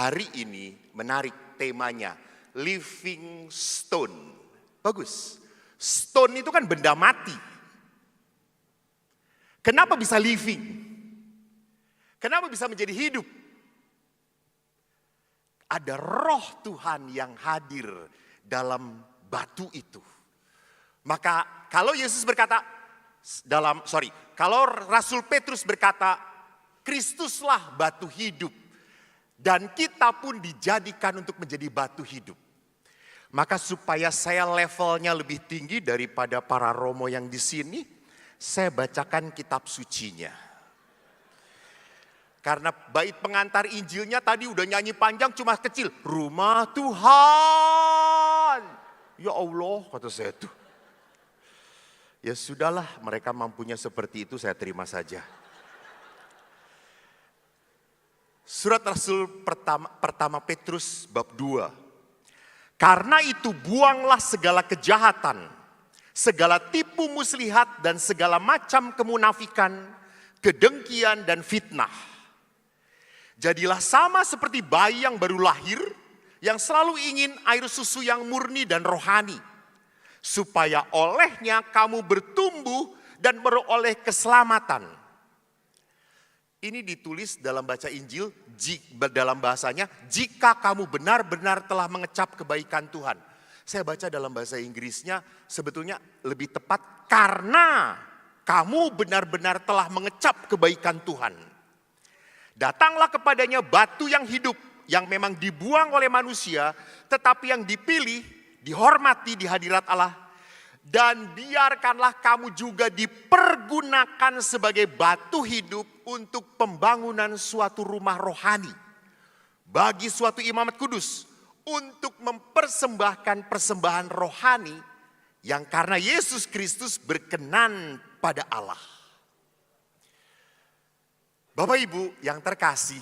hari ini menarik temanya, living stone. Bagus. Stone itu kan benda mati. Kenapa bisa living? Kenapa bisa menjadi hidup? Ada roh Tuhan yang hadir dalam batu itu. Maka kalau Yesus berkata, kalau Rasul Petrus berkata, Kristuslah batu hidup. Dan kita pun dijadikan untuk menjadi batu hidup. Maka supaya saya levelnya lebih tinggi daripada para romo yang di sini, saya bacakan kitab sucinya. Karena bait pengantar Injilnya tadi udah nyanyi panjang cuma kecil. Rumah Tuhan. Ya Allah, kata saya tuh. Ya sudahlah, mereka mampunya seperti itu, saya terima saja. Surat Rasul pertama Petrus bab 2. Karena itu buanglah segala kejahatan, segala tipu muslihat dan segala macam kemunafikan, kedengkian dan fitnah. Jadilah sama seperti bayi yang baru lahir, yang selalu ingin air susu yang murni dan rohani. Supaya olehnya kamu bertumbuh dan beroleh keselamatan. Ini ditulis dalam baca Injil, dalam bahasanya, jika kamu benar-benar telah mengecap kebaikan Tuhan. Saya baca dalam bahasa Inggrisnya, sebetulnya lebih tepat, karena kamu benar-benar telah mengecap kebaikan Tuhan. Datanglah kepadanya batu yang hidup, yang memang dibuang oleh manusia, tetapi yang dipilih, dihormati di hadirat Allah. Dan biarkanlah kamu juga dipergunakan sebagai batu hidup untuk pembangunan suatu rumah rohani. Bagi suatu imamat kudus. Untuk mempersembahkan persembahan rohani yang karena Yesus Kristus berkenan pada Allah. Bapak Ibu yang terkasih,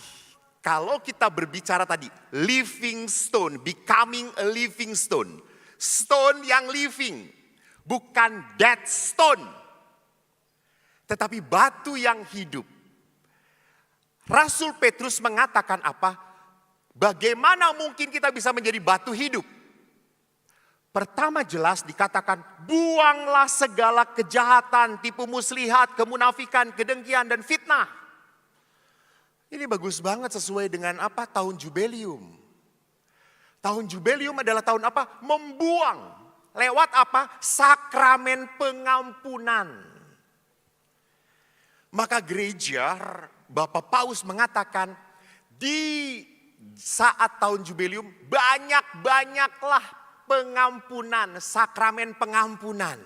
kalau kita berbicara tadi, living stone, becoming a living stone. Stone yang living. Bukan dead stone. Tetapi batu yang hidup. Rasul Petrus mengatakan apa? Bagaimana mungkin kita bisa menjadi batu hidup? Pertama jelas dikatakan, buanglah segala kejahatan, tipu muslihat, kemunafikan, kedengkian dan fitnah. Ini bagus banget sesuai dengan apa? Tahun Jubelium. Tahun Jubelium adalah tahun apa? Membuang. Lewat apa? Sakramen pengampunan. Maka gereja, Bapak Paus mengatakan, di saat tahun Jubelium banyak-banyaklah pengampunan, sakramen pengampunan.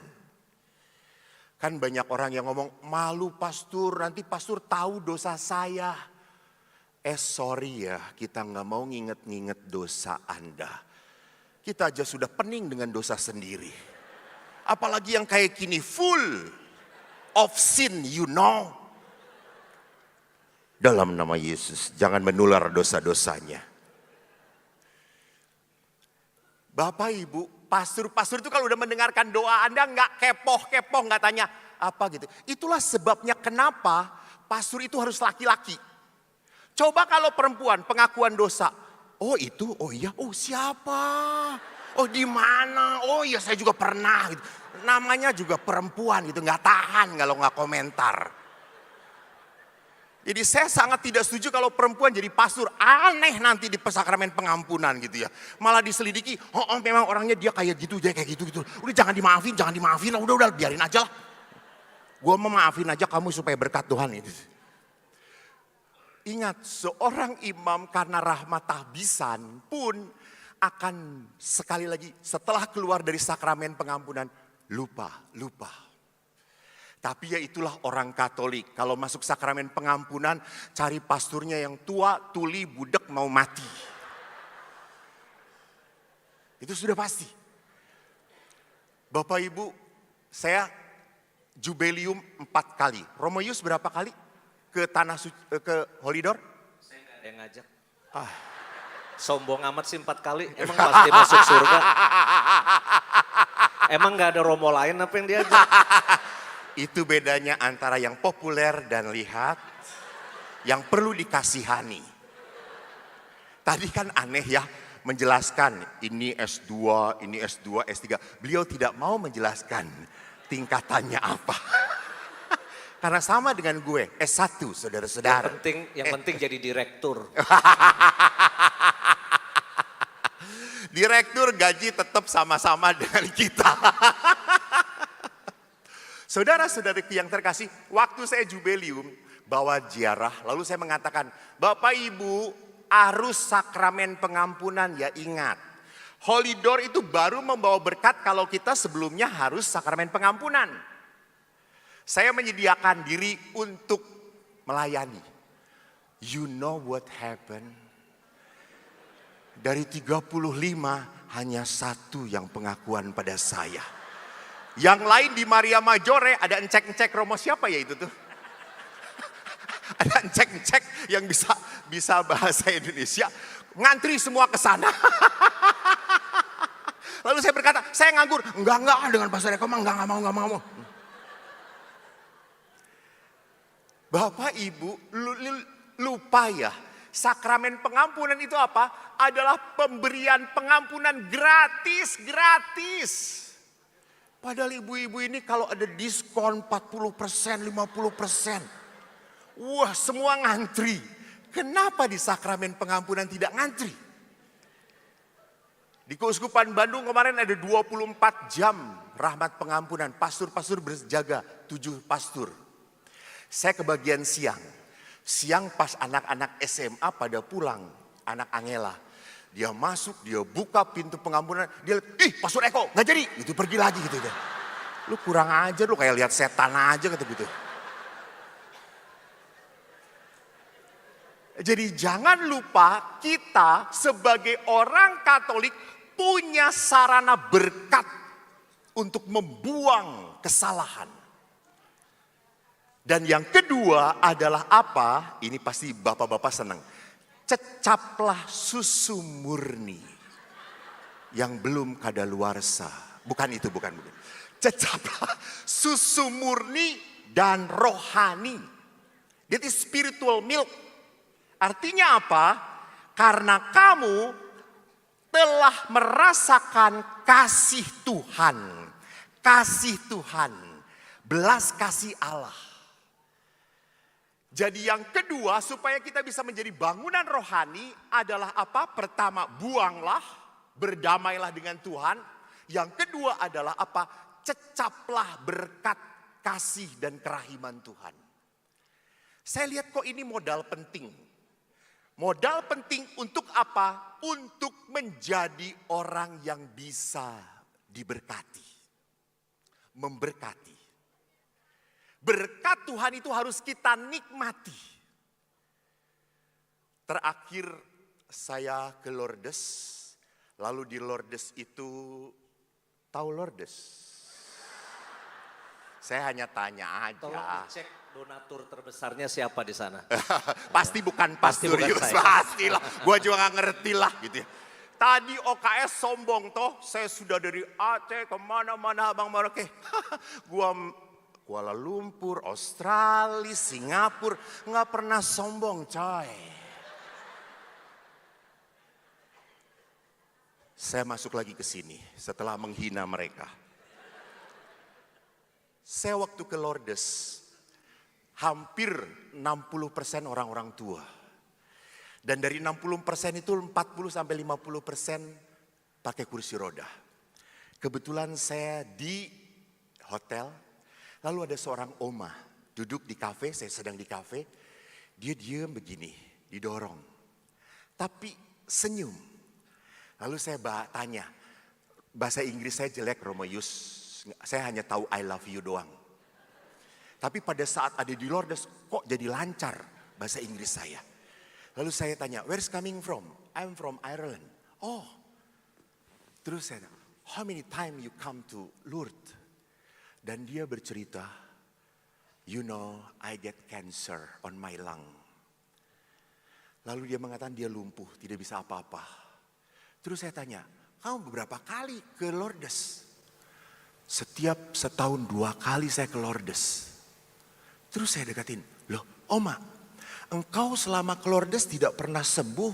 Kan banyak orang yang ngomong, malu pastor, nanti pastor tahu dosa saya. Sorry ya, kita nggak mau nginget-nginget dosa Anda. Kita aja sudah pening dengan dosa sendiri. Apalagi yang kayak gini, full of sin, you know. Dalam nama Yesus, jangan menular dosa-dosanya. Bapak Ibu, pastor itu kalau udah mendengarkan doa Anda nggak kepoh-kepoh, nggak tanya apa gitu. Itulah sebabnya kenapa pastor itu harus laki-laki. Coba kalau perempuan, pengakuan dosa. Oh itu, oh iya, oh siapa? Oh di mana? Oh iya saya juga pernah. Gitu. Namanya juga perempuan gitu, nggak tahan kalau nggak komentar. Jadi saya sangat tidak setuju kalau perempuan jadi pastor. Aneh nanti di sakramen pengampunan gitu ya. Malah diselidiki, oh memang orangnya dia kayak gitu, dia kayak gitu. Udah jangan dimaafin lah, udah biarin aja lah. Gue mau maafin aja kamu supaya berkat Tuhan itu. Ingat, seorang imam karena rahmat tahbisan pun akan sekali lagi setelah keluar dari sakramen pengampunan lupa. Tapi ya itulah orang Katolik. Kalau masuk sakramen pengampunan cari pasturnya yang tua, tuli, budak mau mati. Itu sudah pasti. Bapak Ibu, saya Jubelium 4 kali. Romoyus berapa kali? Ke tanah ke Holidor? Saya gak ada yang ngajak. Sombong amat sih 4 kali, emang pasti masuk surga. Emang gak ada romo lain apa yang diajak? Itu bedanya antara yang populer dan lihat, yang perlu dikasihani. Tadi kan aneh ya menjelaskan ini S2, ini S2, S3. Beliau tidak mau menjelaskan tingkatannya apa. Karena sama dengan gue, S1 saudara-saudara. Yang penting jadi direktur. Direktur gaji tetap sama-sama dengan kita. Saudara-saudariku yang terkasih, waktu saya jubilium bawa ziarah, lalu saya mengatakan, Bapak Ibu harus sakramen pengampunan ya, ingat. Holy Door itu baru membawa berkat kalau kita sebelumnya harus sakramen pengampunan. Saya menyediakan diri untuk melayani. You know what happened? Dari 35 hanya satu yang pengakuan pada saya. Yang lain di Maria Majore ada encek-encek Romo siapa ya itu tuh? Ada encek-encek yang bisa bahasa Indonesia. Ngantri semua ke sana. Lalu saya berkata, saya nganggur. Enggak dengan Pastor Eko enggak mau. Bapak Ibu lupa ya, sakramen pengampunan itu apa? Adalah pemberian pengampunan gratis. Padahal ibu-ibu ini kalau ada diskon 40%, 50%. Wah, semua ngantri. Kenapa di sakramen pengampunan tidak ngantri? Di Keuskupan Bandung kemarin ada 24 jam rahmat pengampunan. Pastor-pastor berjaga, 7 pastor. Saya kebagian siang. Siang pas anak-anak SMA pada pulang. Anak Angela. Dia masuk, dia buka pintu pengampunan. Dia lihat, Pastor Eko gak jadi. Itu pergi lagi gitu. Lu kurang ajar, lu kayak lihat setan aja gitu. Jadi jangan lupa kita sebagai orang Katolik punya sarana berkat untuk membuang kesalahan. Dan yang kedua adalah apa? Ini pasti bapak-bapak senang. Cecaplah susu murni yang belum kadaluarsa. Bukan itu. Cecaplah susu murni dan rohani. That is spiritual milk. Artinya apa? Karena kamu telah merasakan kasih Tuhan. Belas kasih Allah. Jadi yang kedua supaya kita bisa menjadi bangunan rohani adalah apa? Pertama, buanglah, berdamailah dengan Tuhan. Yang kedua adalah apa? Cecaplah berkat, kasih dan kerahiman Tuhan. Saya lihat kok ini modal penting. Modal penting untuk apa? Untuk menjadi orang yang bisa diberkati. Memberkati. Berkat Tuhan itu harus kita nikmati. Terakhir saya ke Lourdes. Lalu di Lourdes itu, tahu Lourdes? Saya hanya tanya aja. Tolong cek donatur terbesarnya siapa di sana. Pasti bukan Pastor Yus, pastilah. Gue juga gak ngerti lah gitu ya. Tadi OKS sombong toh, saya sudah dari Aceh kemana-mana Abang Maroke. Gua Kuala Lumpur, Australia, Singapura, nggak pernah sombong coy. Saya masuk lagi ke sini setelah menghina mereka. Saya waktu ke Lourdes, hampir 60% orang-orang tua. Dan dari 60% itu 40-50% pakai kursi roda. Kebetulan saya di hotel. Lalu ada seorang oma duduk di kafe, saya sedang di kafe. Dia diam begini, didorong. Tapi senyum. Lalu saya tanya, bahasa Inggris saya jelek Romo Yus. Saya hanya tahu I love you doang. Tapi pada saat ada di Lourdes kok jadi lancar bahasa Inggris saya. Lalu saya tanya, where's coming from? I'm from Ireland. Oh, terus saya tanya, how many time you come to Lourdes? Dan dia bercerita, you know, I get cancer on my lung. Lalu dia mengatakan dia lumpuh, tidak bisa apa-apa. Terus saya tanya, kamu beberapa kali ke Lourdes? Setiap setahun 2 kali saya ke Lourdes. Terus saya dekatin, loh Oma, engkau selama ke Lourdes tidak pernah sembuh.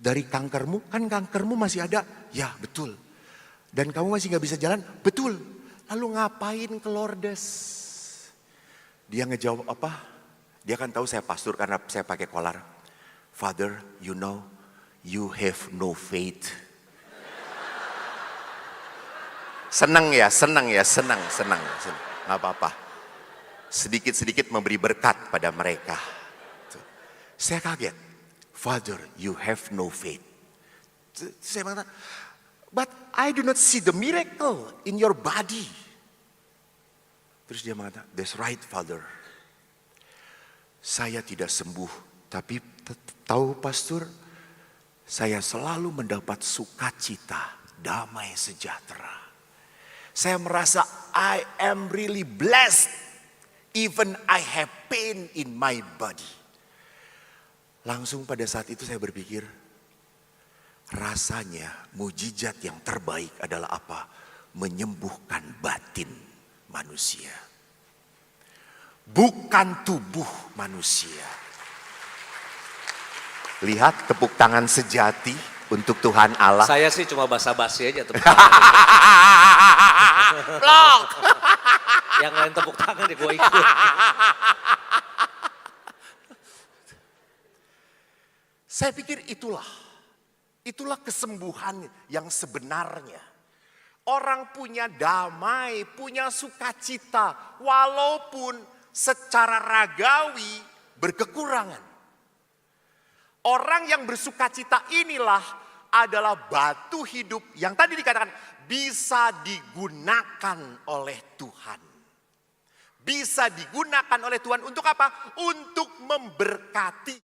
dari kankermu, kan kankermu masih ada? Ya betul. Dan kamu masih gak bisa jalan? Betul. Lalu ngapain ke Lourdes? Dia ngejawab apa? Dia kan tahu saya pastor karena saya pakai kolar. Father, you know, you have no faith. Senang ya. Gak apa-apa. Sedikit-sedikit memberi berkat pada mereka. Saya kaget. Father, you have no faith. Saya mengatakan, but I do not see the miracle in your body. Terus dia mengatakan, that's right, Father. Saya tidak sembuh, tapi tahu pastor, saya selalu mendapat sukacita, damai sejahtera. Saya merasa I am really blessed, even I have pain in my body. Langsung pada saat itu saya berpikir, rasanya mujizat yang terbaik adalah apa? Menyembuhkan batin manusia. Bukan tubuh manusia. Lihat tepuk tangan sejati untuk Tuhan Allah. Saya sih cuma basa-basi aja tepuk Blok. Yang lain tepuk tangan ya gue ikut. Saya pikir itulah kesembuhan yang sebenarnya. Orang punya damai, punya sukacita, walaupun secara ragawi berkekurangan. Orang yang bersukacita inilah adalah batu hidup yang tadi dikatakan bisa digunakan oleh Tuhan. Bisa digunakan oleh Tuhan untuk apa? Untuk memberkati.